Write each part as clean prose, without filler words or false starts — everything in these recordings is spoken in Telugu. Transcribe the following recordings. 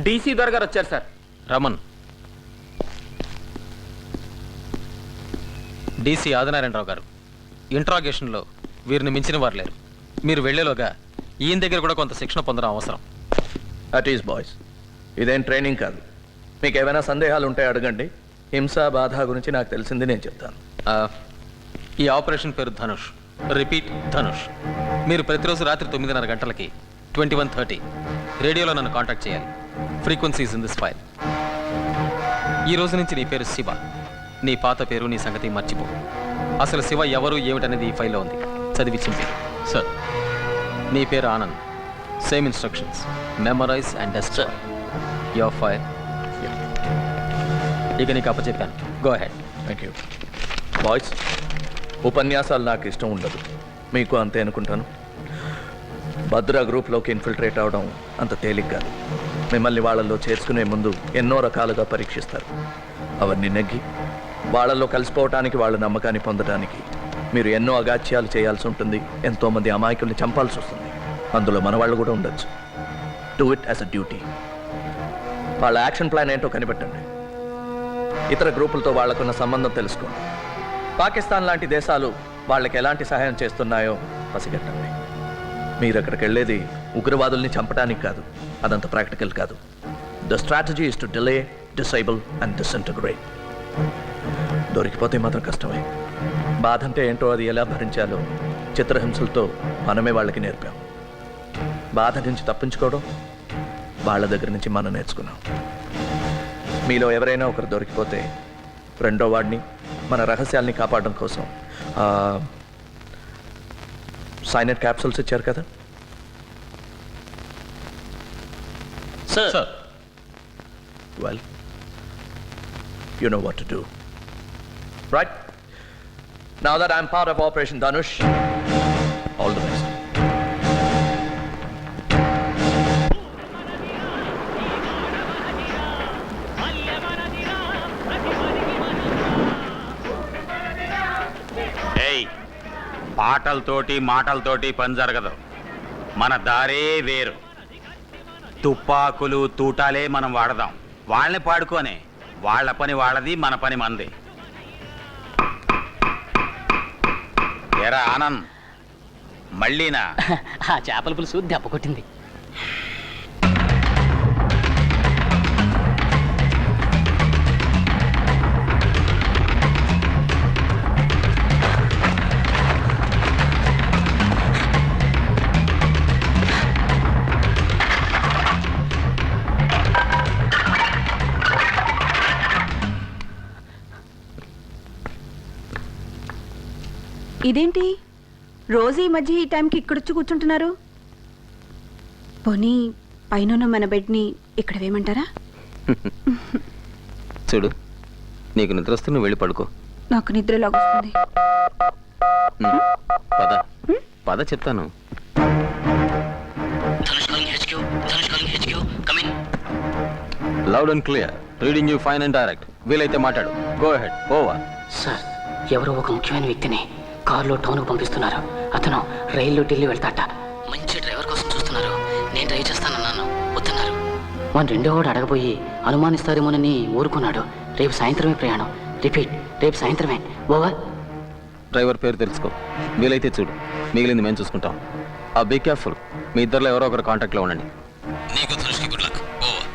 డీసీ దొర గారు వచ్చారు సార్. రమన్. డీసీ ఆదినారాయణరావు గారు, ఇంట్రాగేషన్లో వీరిని మించిన వారు లేరు. మీరు వెళ్లేలోగా ఈయన దగ్గర కూడా కొంత శిక్షణ పొందడం అవసరం. అట్ ఈస్ బాయ్స్, ఇదేం ట్రైనింగ్ కాదు. మీకు ఏమైనా సందేహాలు ఉంటే అడగండి. హింస బాధ గురించి నాకు తెలిసింది నేను చెప్తాను. ఈ ఆపరేషన్ పేరు ధనుష్. రిపీట్, ధనుష్. మీరు ప్రతిరోజు రాత్రి 9:30 గంటలకి 21:30 రేడియోలో నన్ను కాంటాక్ట్ చేయాలి. Frequencies in this file. ఈ రోజు నుంచి నీ పేరు శివ. నీ పాత పేరు, నీ సంగతి మర్చిపో. అసలు శివ ఎవరు ఏమిటనేది ఈ ఫైల్లో ఉంది. చదివి చింపి. సార్, నీ పేరు Anand. Same instructions. Memorize and destroy your file. ఇక నీకు అప్పచెప్పాను. Go ahead. Thank you. Boys, ఉపన్యాసాలు నాకు ఇష్టం ఉండదు. మీకు అంతే అనుకుంటాను. భద్ర గ్రూప్లోకి ఇన్ఫిల్ట్రేట్ అవడం అంత తేలిక కాదు. మిమ్మల్ని వాళ్ళల్లో చేర్చుకునే ముందు ఎన్నో రకాలుగా పరీక్షిస్తారు. అవన్నీ నెగ్గి వాళ్ళల్లో కలిసిపోవటానికి, వాళ్ళ నమ్మకాన్ని పొందడానికి మీరు ఎన్నో అగాత్యాలు చేయాల్సి ఉంటుంది. ఎంతోమంది అమాయకుల్ని చంపాల్సి వస్తుంది. అందులో మన వాళ్ళు కూడా ఉండొచ్చు. Do it as a duty. వాళ్ళ యాక్షన్ ప్లాన్ ఏంటో కనిపెట్టండి. ఇతర గ్రూపులతో వాళ్లకున్న సంబంధం తెలుసుకోండి. పాకిస్తాన్ లాంటి దేశాలు వాళ్ళకి ఎలాంటి సహాయం చేస్తున్నాయో పసిగట్టండి. మీరు అక్కడికి వెళ్ళేది ఉగ్రవాదుల్ని చంపడానికి కాదు. అదంత ప్రాక్టికల్ కాదు. The strategy is to delay, disable and disintegrate. దొరికిపోతే మాత్రం కష్టమే. బాధ అంటే ఏంటో, అది ఎలా భరించాలో చిత్రహింసలతో మనమే వాళ్ళకి నేర్పాం. బాధ నుంచి తప్పించుకోవడం వాళ్ళ దగ్గర నుంచి మనం నేర్చుకున్నాం. మీలో ఎవరైనా ఒకరు దొరికిపోతే రెండో వాడిని, మన రహస్యాల్ని కాపాడడం కోసం సైనైడ్ క్యాప్సూల్స్ ఇచ్చారు కదా. Sir, well, you know what to do. Right? Now that I'm part of Operation Dhanush, all the best. పాటలతోటి మాటలతోటి పని జరగదు. మన దారే వేరు. తుపాకులు తూటాలే మనం వాడదాం. వాళ్ళని పాడుకోనే. వాళ్ళ పని వాళ్ళది, మన పని మనది. ఎరా ఆనంద్, మళ్ళీనా? ఆ చేపల పులుసు దెబ్బ కొట్టింది. ఇదేంటి రోజు ఈ మధ్య ఈ టైంకి ఇక్కడొచ్చి కూర్చుంటున్నారు? పోనీ పైన మన బెడ్ని ఇక్కడ వేయమంటారా? చూడు, నీకు నిద్ర వస్తే నువ్వు వెళ్ళి పడుకో. నాకు నిద్ర లాగొస్తుంది. పద పద చెప్తాను. Loud and clear. Reading you fine and direct. వీలైతే మాట్లాడు. Go ahead. ఓవర్. సార్, ఎవరో ఒక ముఖ్యమైన వ్యక్తిని కారులో టౌన్కు పంపిస్తున్నారు. అతను రైల్లో ఢిల్లీ వెళ్తాట. మంచి డ్రైవర్ కోసం చూస్తున్నారు. నేను డ్రైవ్ చేస్తానన్నాను, వద్దన్నారు. వాడు రెండో వాడు అడగబోయి అనుమానిస్తారేమోనని ఊరుకున్నాడు. రేపు సాయంత్రమే ప్రయాణం. రిపీట్, రేపు సాయంత్రమే. ఓవర్. డ్రైవర్ పేరు తెలుసుకో. వీలైతే చూడు. మిగిలింది మేము చూసుకుంటాం. Be careful. మీ ఇద్దరులో ఎవరో ఒకరు కాంటాక్ట్లో ఉండండి. నీకు ధనుష్కి good luck. Over.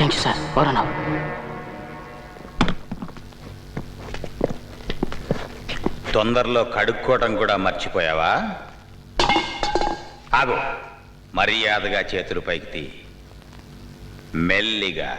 Thank you sir. Over అన్నావు. తొందరలో కడుక్కోవటం కూడా మర్చిపోయావా? ఆగు. మర్యాదగా చేతులు పైకి తీ. మెల్లిగా.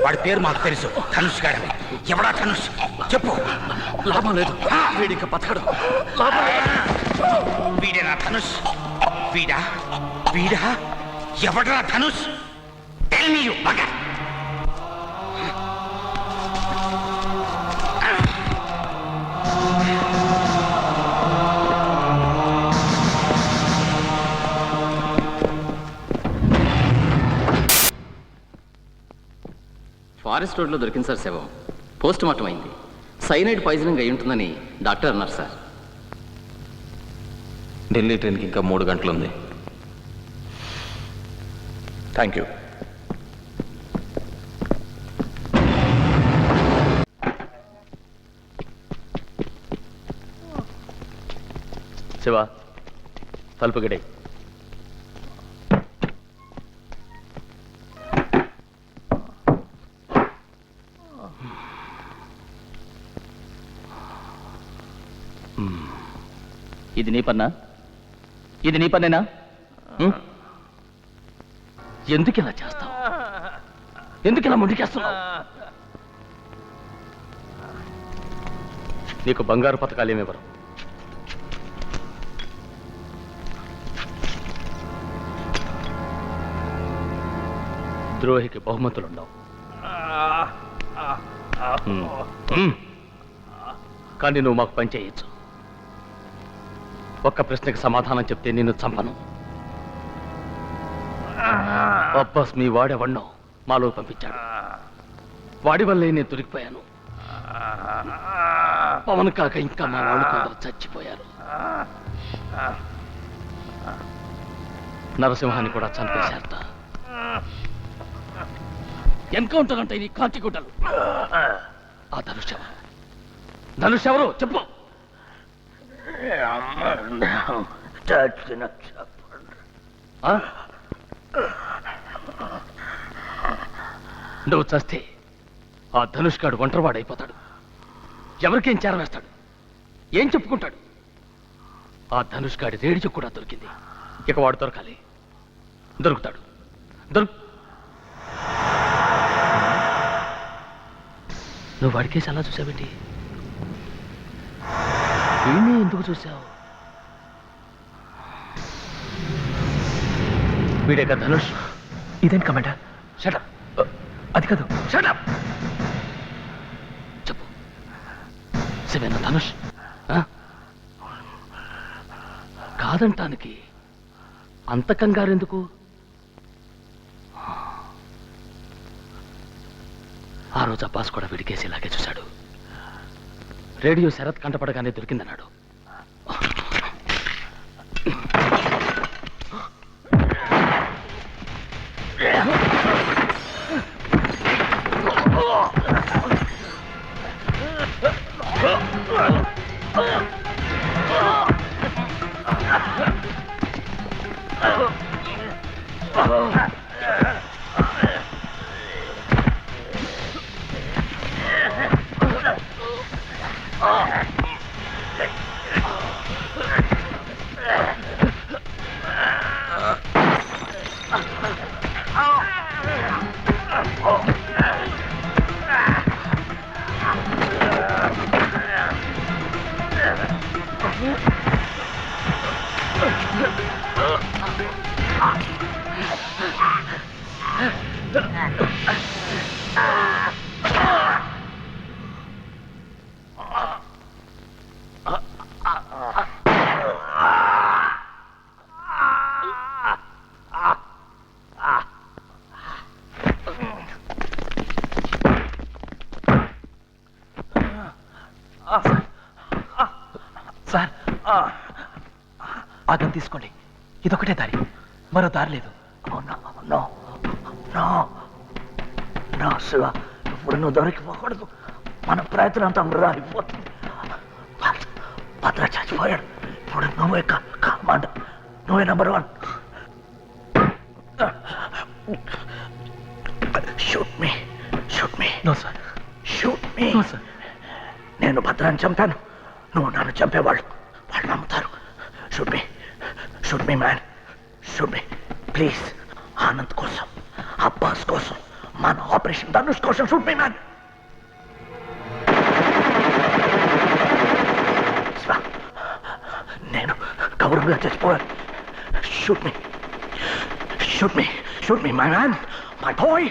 వాడి పేరు మాకు తెలుసు. ధనుష్ గాడని. ఎవడా ధనుష్? చెప్పు. లాభం లేదు. వీడికి బతకడు. వీడేనా ధనుష్? వీడా? వీడా? ఎవడరా Dhanush? Tell me you bugger. Forest రోడ్లో దొరికింది సార్ శవం. పోస్ట్ మార్టం అయింది. సైనైడ్ పాయిజనింగ్ అయి ఉంటుందని డాక్టర్ అన్నారు సార్. ఢిల్లీ ట్రైన్కి ఇంకా 3 గంటలు ఉంది. Thank you. శివ, తలుపు గడి. ఇది నీ పన్నా? ఇది నీ పన్నేనా? ఎందుకు ఇలా చేస్తావు? ఎందుకు ఇలా ముందుకేస్తున్నావు? నీకు బంగారు పథకాలు ఏమివ్వరు. ద్రోహికి బహుమతులుండవు. కానీ నువ్వు మాకు పని చేయొచ్చు. ఒక్క ప్రశ్నకి సమాధానం చెప్తే నిన్ను చంపను. అబ్బాస్ మీ వాడెవన్నో మాలో పంపించాడు. వాడి వల్లే నేను దొరికిపోయాను. పవన్ కాక ఇంకా మా వాళ్ళు కొందరు చచ్చిపోయారు. నరసింహాన్ని కూడా చంపేశారట. ఎన్కౌంటర్ అంటే నీ కాకిగుడ్డలు. ఆ ధనుష్ ఎవరు చెప్పు. ఆ? నువ్వు చస్తే ఆ ధనుష్ గాడు ఒంటరివాడైపోతాడు. ఎవరికేం చేరవేస్తాడు? ఏం చెప్పుకుంటాడు? ఆ ధనుష్ గాడి రేడియో కూడా దొరికింది. ఇక వాడు దొరకాలి. దొరుకుతాడు. నువ్వు వాడికేసి అలా చూసావేంటి? వీణ్ణి ఎందుకు చూసావు? వీడే కదా ధనుష్. ఇదేంటి కమాండర్? షటప్. అది కాదు. షటప్. చెప్పు, శివేనా ధనుష్? కాదంటానికి అంత కంగారెందుకు? ఆ రోజు అబ్బాస్ కూడా విడికేసి ఇలాగే చూశాడు. రేడియో శరత్ కంటపడగానే దొరికిందన్నాడు. సార్, ఆగం తీసుకోండి. ఇదొకటే దారి, మరో దారి లేదు. శివ, ఇప్పుడు నువ్వు దొరికిపోకూడదు. మన ప్రయత్నం అంతా వృధా అయిపోతుంది. భద్ర చచ్చిపోయాడు. ఇప్పుడు నువ్వే కమాండర్. నువ్వే number 1. Shoot me. No sir. Shoot me. No sir. నేను భద్రాన్ని చంపాను. నువ్వు నన్ను చంపేవాళ్ళు నమ్ముతారు. Shoot me man. Shoot me please. Anand కోసం, అబ్బాస్ కోసం, మన ఆపరేషన్ ధనుష్ కోసం షూట్ మీ మ్యాన్. నేను గౌరవంగా చచ్చిపోయాను. Shoot me my man, my boy.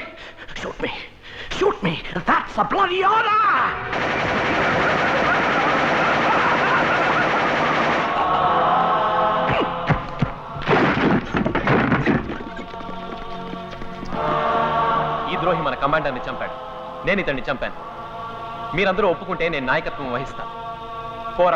Shoot me. That's a bloody order. ఈ ద్రోహి మన కమాండర్ని చంపాడు. నేను ఇతన్ని చంపాను. మీరందరూ ఒప్పుకుంటే నేను నాయకత్వం వహిస్తాను.